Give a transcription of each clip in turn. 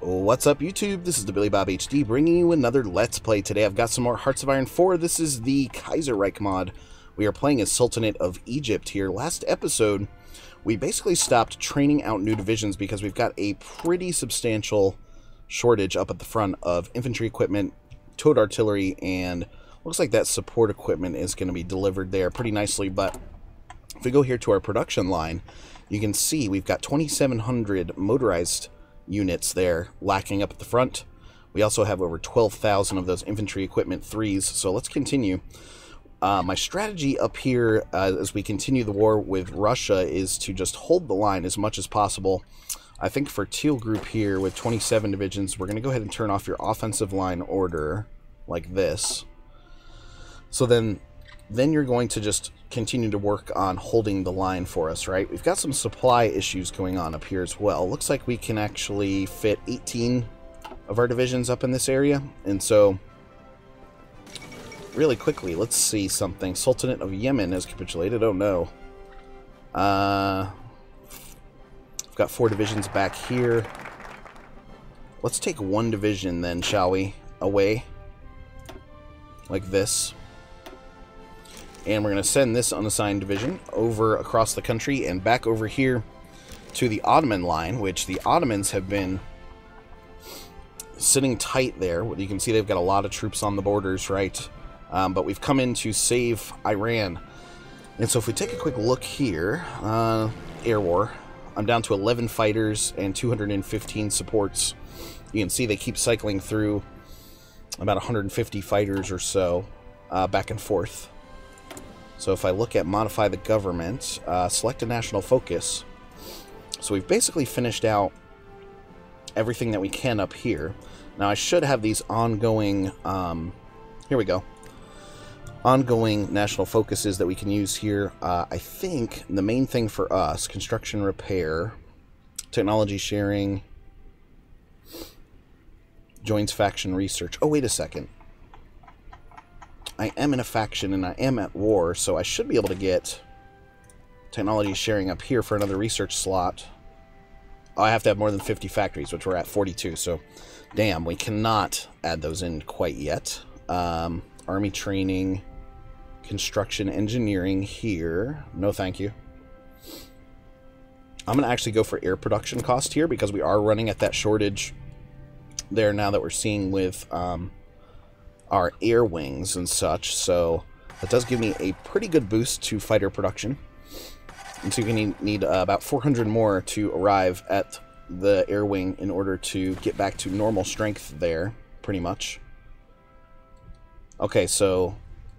What's up, YouTube? This is the Billy Bob HD bringing you another Let's Play. Today I've got some more Hearts of Iron 4. This is the KaiserReich mod. We are playing as Sultanate of Egypt here. Last episode, we basically stopped training out new divisions because we've got a pretty substantial shortage up at the front of infantry equipment, towed artillery, and looks like that support equipment is going to be delivered there pretty nicely. But if we go here to our production line, you can see we've got 2,700 motorized units there lacking up at the front. We also have over 12,000 of those infantry equipment 3s, so let's continue. My strategy up here as we continue the war with Russia is to just hold the line as much as possible. I think for Teal Group here with 27 divisions, we're going to go ahead and turn off your offensive line order like this. So then you're going to just continue to work on holding the line for us, right? We've got some supply issues going on up here as well. Looks like we can actually fit 18 of our divisions up in this area. And so, really quickly, let's see something. Sultanate of Yemen has capitulated. Oh no. I've got 4 divisions back here. Let's take 1 division then, shall we? Away. Like this. And we're going to send this unassigned division over across the country and back over here to the Ottoman line, which the Ottomans have been sitting tight there. You can see they've got a lot of troops on the borders, right? But we've come in to save Iran. And so if we take a quick look here, air war, I'm down to 11 fighters and 215 supports. You can see they keep cycling through about 150 fighters or so back and forth. So if I look at modify the government, select a national focus. So we've basically finished out everything that we can up here. Now I should have these ongoing, here we go, ongoing national focuses that we can use here. I think the main thing for us, construction repair, technology sharing, joins faction research. Oh, wait a second. I am in a faction and I am at war, so I should be able to get technology sharing up here for another research slot. Oh, I have to have more than 50 factories, which we're at 42, so damn, we cannot add those in quite yet. Army training, construction, engineering here. No, thank you. I'm going to actually go for air production cost here because we are running at that shortage there now that we're seeing with our air wings and such, so that does give me a pretty good boost to fighter production. And so you can need about 400 more to arrive at the air wing in order to get back to normal strength there, pretty much. Okay, so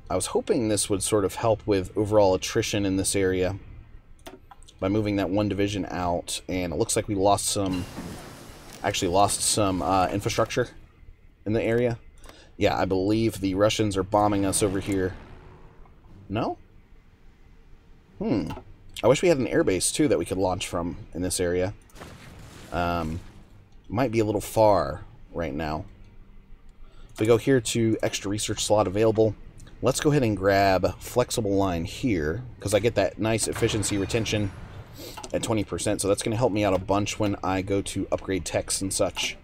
I was hoping this would sort of help with overall attrition in this area by moving that 1 division out, and it looks like we lost some, actually lost some infrastructure in the area. Yeah, I believe the Russians are bombing us over here. No? I wish we had an airbase, too, that we could launch from in this area. Might be a little far right now. If we go here to extra research slot available, let's go ahead and grab flexible line here, because I get that nice efficiency retention at 20%, so that's going to help me out a bunch when I go to upgrade techs and such.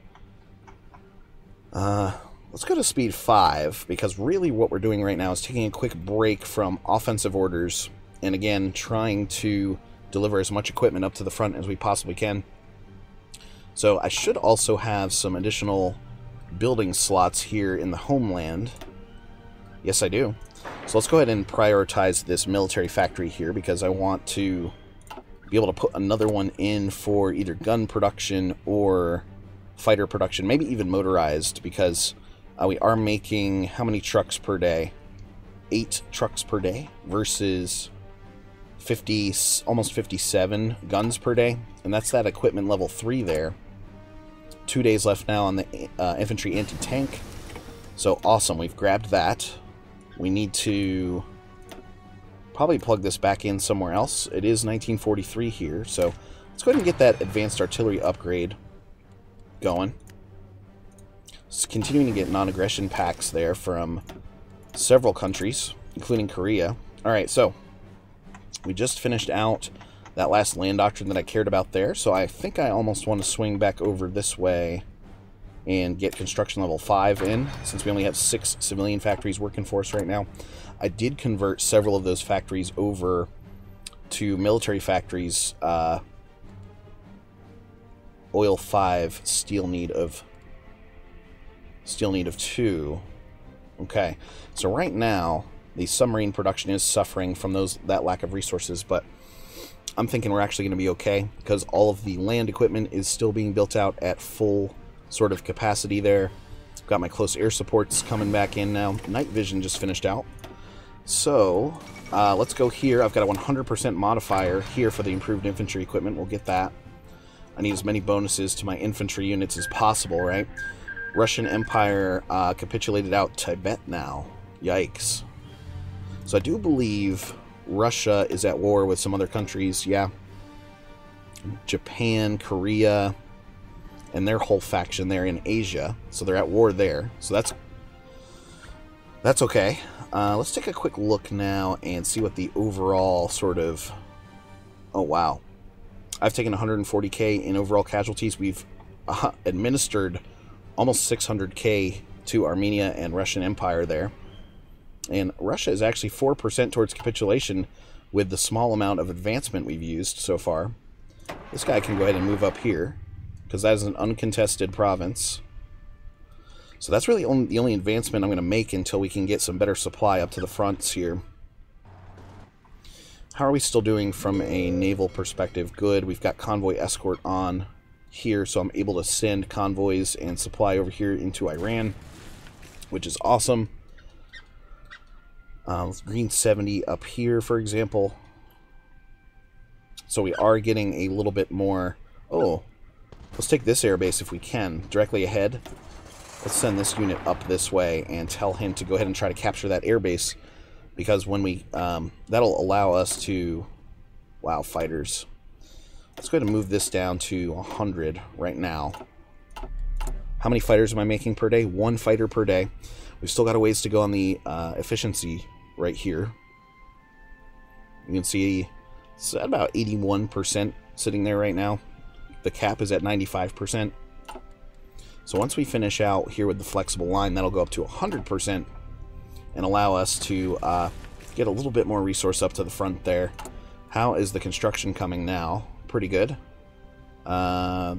Let's go to speed 5, because really what we're doing right now is taking a quick break from offensive orders, and again, trying to deliver as much equipment up to the front as we possibly can. So I should also have some additional building slots here in the homeland. Yes, I do. So let's go ahead and prioritize this military factory here, because I want to be able to put another one in for either gun production or fighter production, maybe even motorized, because we are making how many trucks per day? 8 trucks per day versus 50, almost 57 guns per day. And that's that equipment level 3 there. 2 days left now on the infantry anti-tank. So awesome, we've grabbed that. We need to probably plug this back in somewhere else. It is 1943 here, so let's go ahead and get that advanced artillery upgrade going. Continuing to get non-aggression packs there from several countries, including Korea. Alright, so we just finished out that last land doctrine that I cared about there, so I think I almost want to swing back over this way and get construction level 5 in, since we only have 6 civilian factories working for us right now. I did convert several of those factories over to military factories. Oil 5, steel need of 2. Okay, so right now the submarine production is suffering from that lack of resources, but I'm thinking we're actually going to be okay, because all of the land equipment is still being built out at full sort of capacity there. Got my close air supports coming back in now. Night vision just finished out. So let's go here. I've got a 100% modifier here for the improved infantry equipment. We'll get that. I need as many bonuses to my infantry units as possible, right? Russian Empire capitulated out Tibet now. Yikes. So I do believe Russia is at war with some other countries, yeah. Japan, Korea, and their whole faction there in Asia. So they're at war there. So that's okay. Let's take a quick look now and see what the overall sort of... Oh, wow. I've taken 140k in overall casualties. We've administered almost 600k to Armenia and Russian Empire there. And Russia is actually 4% towards capitulation with the small amount of advancement we've used so far. This guy can go ahead and move up here, because that is an uncontested province. So that's really the only advancement I'm going to make until we can get some better supply up to the fronts here. How are we still doing from a naval perspective? Good. We've got convoy escort on here, so I'm able to send convoys and supply over here into Iran, which is awesome. Green 70 up here, for example. So we are getting a little bit more... Oh, let's take this airbase if we can, directly ahead. Let's send this unit up this way and tell him to go ahead and try to capture that airbase, because when we... that'll allow us to... Wow, fighters. Let's go ahead and move this down to 100 right now. How many fighters am I making per day? 1 fighter per day. We've still got a ways to go on the efficiency right here. You can see it's at about 81% sitting there right now. The cap is at 95%. So once we finish out here with the flexible line, that'll go up to 100% and allow us to get a little bit more resource up to the front there. How is the construction coming now? Pretty good.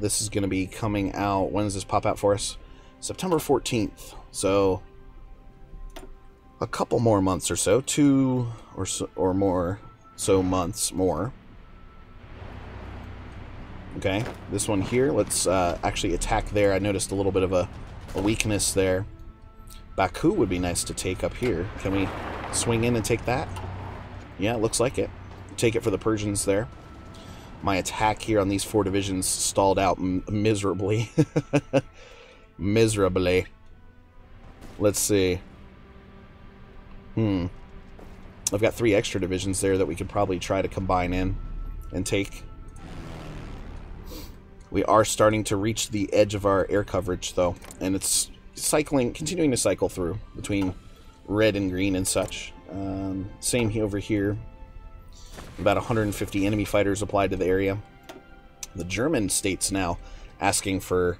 This is going to be coming out... When does this pop out for us? September 14th. So a couple more months or so, 2 or more months more. Okay, this one here, let's actually attack there. I noticed a little bit of a weakness there. Baku would be nice to take up here. Can we swing in and take that? Yeah, it looks like it. Take it for the Persians there. My attack here on these 4 divisions stalled out miserably. Miserably. Let's see. I've got 3 extra divisions there that we could probably try to combine in and take. We are starting to reach the edge of our air coverage, though, and it's continuing to cycle through between red and green and such. Same over here. About 150 enemy fighters applied to the area. The German state's now asking for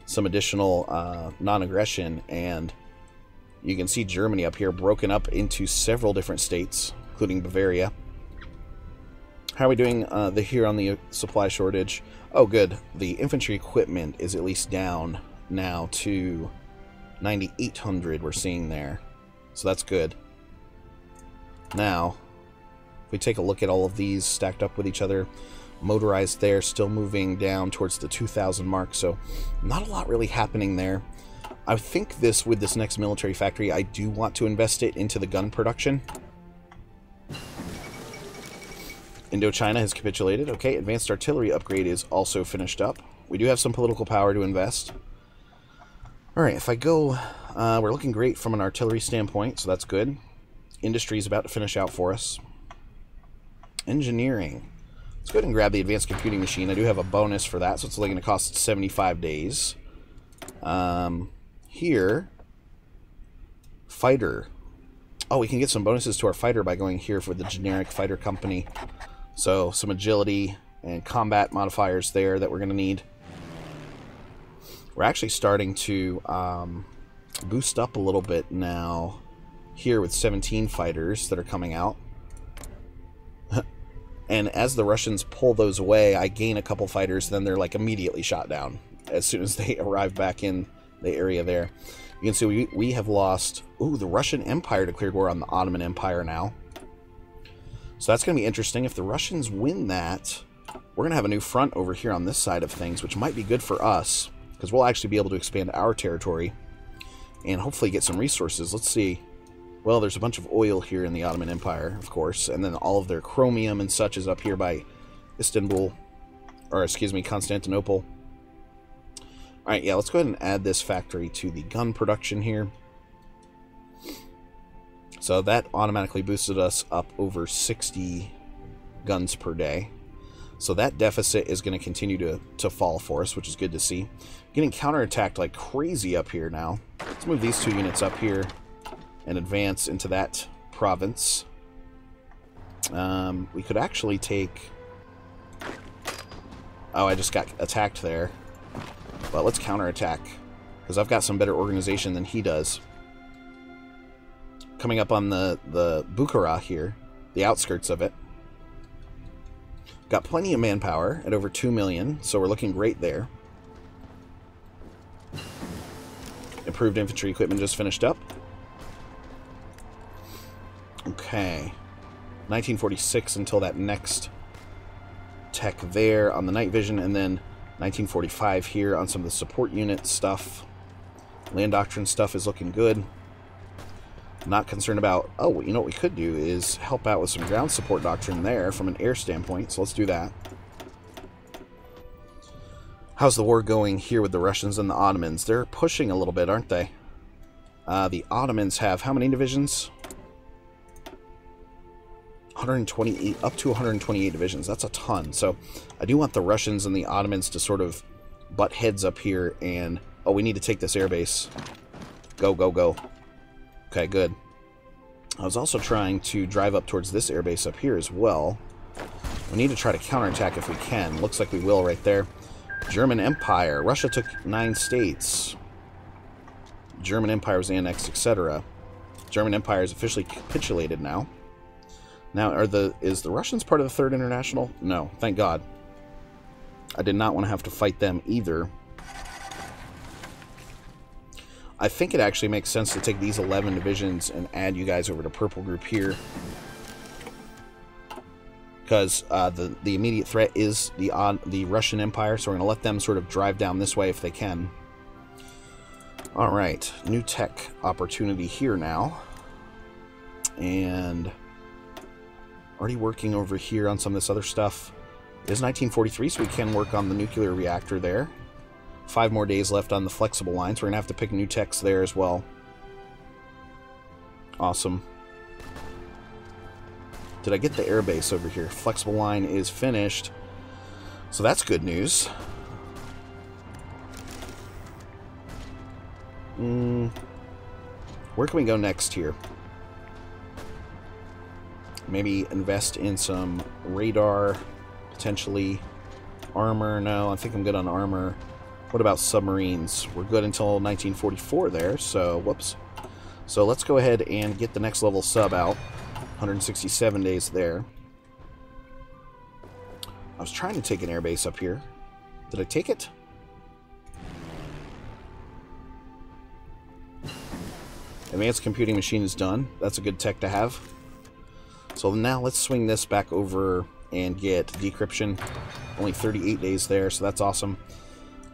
some additional non-aggression, and you can see Germany up here broken up into several different states, including Bavaria. How are we doing here on the supply shortage? Oh, good. The infantry equipment is at least down now to 9,800 we're seeing there. So that's good. Now, if we take a look at all of these stacked up with each other, motorized there, still moving down towards the 2,000 mark, so not a lot really happening there. I think with this next military factory, I do want to invest it into the gun production. Indochina has capitulated. Okay, advanced artillery upgrade is also finished up. We do have some political power to invest. Alright, if I go... we're looking great from an artillery standpoint, so that's good. Industry is about to finish out for us. Engineering. Let's go ahead and grab the advanced computing machine. I do have a bonus for that, so it's only going to cost 75 days. Here, fighter. Oh, we can get some bonuses to our fighter by going here for the generic fighter company. So some agility and combat modifiers there that we're going to need. We're actually starting to boost up a little bit now here with 17 fighters that are coming out. And as the Russians pull those away, I gain a couple fighters, then they're like immediately shot down as soon as they arrive back in the area there. You can see we have lost... Ooh, the Russian Empire declared war on the Ottoman Empire now. So that's going to be interesting. If the Russians win that, we're going to have a new front over here on this side of things, which might be good for us, because we'll actually be able to expand our territory and hopefully get some resources. Let's see. Well, there's a bunch of oil here in the Ottoman Empire, of course, and then all of their chromium and such is up here by Istanbul, or excuse me, Constantinople. Alright, yeah, let's go ahead and add this factory to the gun production here. So that automatically boosted us up over 60 guns per day. So that deficit is going to continue to fall for us, which is good to see. Getting counterattacked like crazy up here now. Let's move these 2 units up here and advance into that province. We could actually take... Oh, I just got attacked there. But let's counterattack, because I've got some better organization than he does. Coming up on the Bukhara here, the outskirts of it. Got plenty of manpower at over 2 million, so we're looking great there. Improved infantry equipment just finished up. Okay. 1946 until that next tech there on the night vision, and then 1945 here on some of the support unit stuff. Land doctrine stuff is looking good. Not concerned about... Oh, you know what we could do is help out with some ground support doctrine there from an air standpoint, so let's do that. How's the war going here with the Russians and the Ottomans? They're pushing a little bit, aren't they? The Ottomans have how many divisions? 128, up to 128 divisions. That's a ton. So I do want the Russians and the Ottomans to sort of butt heads up here and... Oh, we need to take this airbase. Go, go, go. Okay, good. I was also trying to drive up towards this airbase up here as well. We need to try to counterattack if we can. Looks like we will right there. German Empire. Russia took 9 states. German Empire was annexed, etc. German Empire is officially capitulated now. Now, is the Russians part of the Third International? No, thank God. I did not want to have to fight them either. I think it actually makes sense to take these 11 divisions and add you guys over to Purple Group here. Because the immediate threat is the Russian Empire, so we're going to let them sort of drive down this way if they can. Alright, new tech opportunity here now. And... already working over here on some of this other stuff. It is 1943, so we can work on the nuclear reactor there. 5 more days left on the flexible lines. We're going to have to pick new techs there as well. Awesome. Did I get the airbase over here? Flexible line is finished. So that's good news. Where can we go next here? Maybe invest in some radar, potentially. Armor, no, I think I'm good on armor. What about submarines? We're good until 1944 there, so whoops. So let's go ahead and get the next level sub out. 167 days there. I was trying to take an airbase up here. Did I take it? Advanced computing machine is done. That's a good tech to have. So now let's swing this back over and get decryption. Only 38 days there, so that's awesome.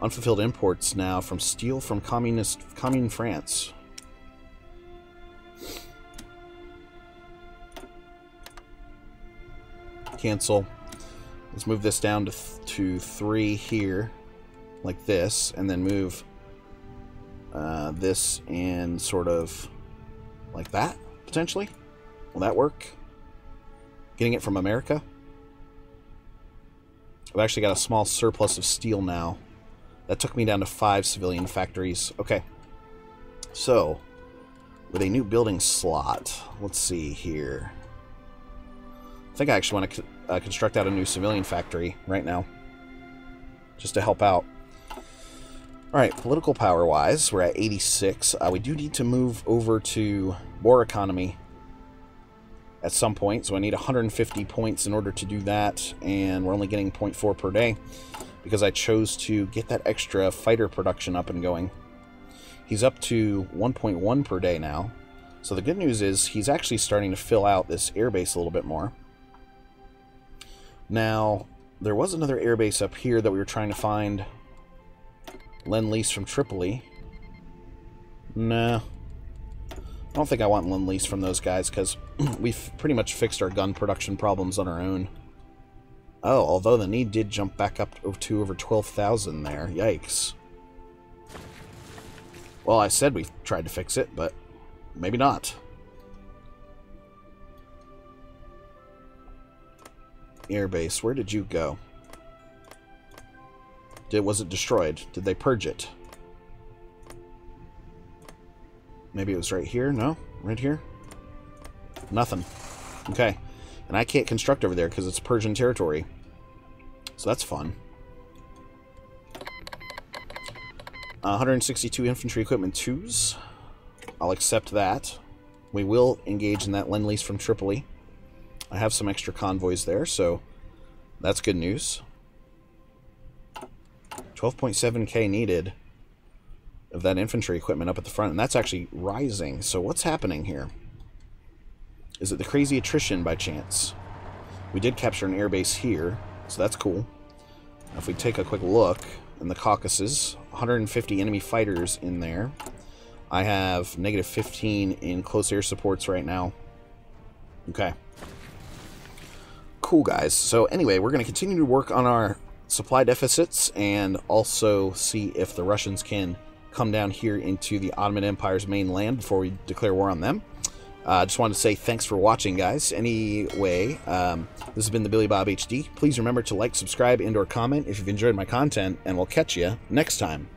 Unfulfilled imports now from steel from commune France. Cancel. Let's move this down to 3 here, like this, and then move this and sort of like that, potentially. Will that work? Getting it from America. I've actually got a small surplus of steel now. That took me down to 5 civilian factories. Okay. So, with a new building slot, let's see here. I think I actually want to construct out a new civilian factory right now. Just to help out. Alright, political power-wise, we're at 86. We do need to move over to war economy at some point, so I need 150 points in order to do that, and we're only getting 0.4 per day because I chose to get that extra fighter production up and going. He's up to 1.1 per day now, so the good news is he's actually starting to fill out this airbase a little bit more. Now, there was another airbase up here that we were trying to find. Lend-lease from Tripoli. Nah. I don't think I want Lend-lease from those guys, because we've pretty much fixed our gun production problems on our own. Oh, although the need did jump back up to over 12,000 there. Yikes. Well, I said we tried to fix it, but maybe not. Airbase, where did you go? Was it destroyed? Did they purge it? Maybe it was right here? No? Right here? Nothing. Okay. And I can't construct over there because it's Persian territory. So that's fun. 162 infantry equipment 2s. I'll accept that. We will engage in that Lend-lease from Tripoli. I have some extra convoys there, so that's good news. 12.7k needed of that infantry equipment up at the front, and that's actually rising. So what's happening here? Is it the crazy attrition by chance? We did capture an airbase here, so that's cool. Now if we take a quick look in the Caucasus, 150 enemy fighters in there. I have negative 15 in close air supports right now. Okay. Cool, guys. So anyway, we're going to continue to work on our supply deficits and also see if the Russians can come down here into the Ottoman Empire's mainland before we declare war on them. I just wanted to say thanks for watching, guys. Anyway, this has been the Billy Bob HD. Please remember to like, subscribe, and/or comment if you've enjoyed my content, and we'll catch you next time.